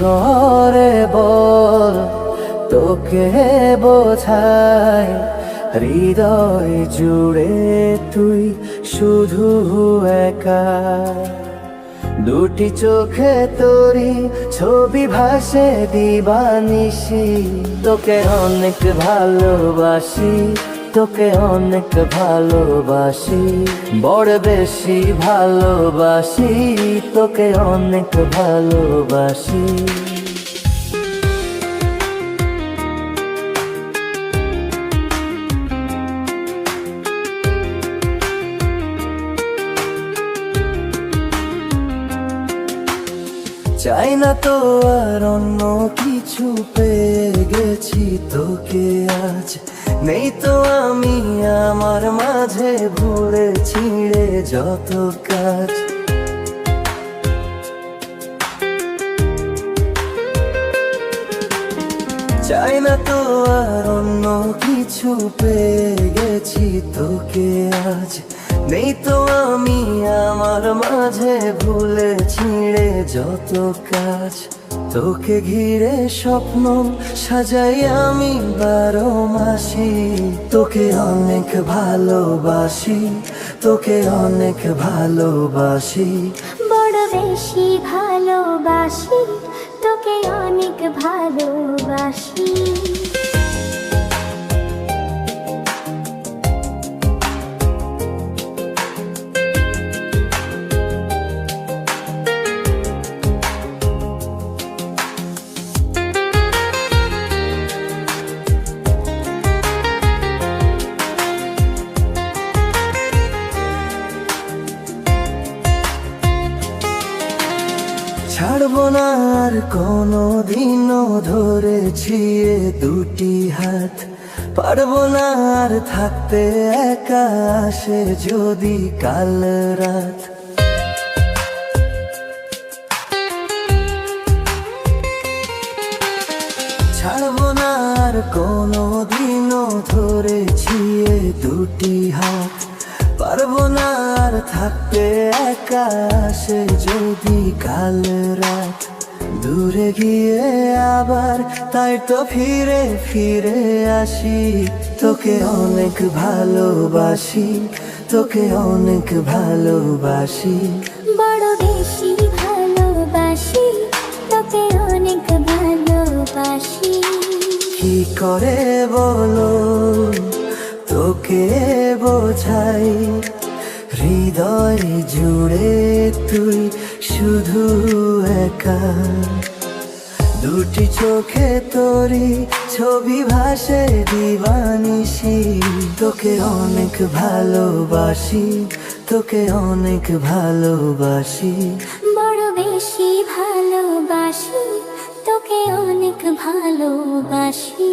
করে বল তোকে বোঝাই, হৃদয় জুড়ে তুই শুধু একা। দুটি চোখে তোরি ছবি ভাসে দিবানিশি, তোকে অনেক ভালোবাসি, তোকে অনেক ভালোবাসি, বড় বেশি ভালোবাসি, তোকে অনেক ভালোবাসি। চাই না তো আর অন্য কিছু, পেয়ে গেছি তোকে আজ। নেই তো আমি আমার মাঝে ভুলে ছিঁড়ে যত কাজ। চাই না তো আর অন্য কিছু, পেয়ে গেছি তোকে আজ। নেই তো আমি আমার মাঝে ভুলে ছিঁড়ে যত কাজ। তোকে ঘিরে স্বপ্ন সাজাই আমি 12 মাসি, তোকে অনেক ভালোবাসি, তোকে অনেক ভালোবাসি, বড় বেশি ভালোবাসি, তোকে অনেক ভালোবাসি। ছাড়বো না আর কোনো দিনও ধরেছি এ দুটি হাত। পারবো না আর থাকতে একা, আসে যদি কাল রাত। ছাড়বো না আর কোনো দিনও ধরেছি এ দুটি হাত। পারবো না আর থাকতে একা, আসে যদি কাল রাত। দূরে গিয়ে আবার তাই তো ফিরে ফিরে আসি, তোকে অনেক ভালোবাসি, তোকে অনেক ভালোবাসি, বড় বেশি ভালোবাসি, তোকে অনেক ভালোবাসি। কি করে বলো তোকে বোঝাই, হৃদয় জুড়ে তুই শুধু একা। দুটি চোখে তোরি ছবি ভাসে দিবানিশি, তোকে অনেক ভালোবাসি, তোকে অনেক ভালোবাসি, বড় বেশি ভালোবাসি, তোকে অনেক ভালোবাসি।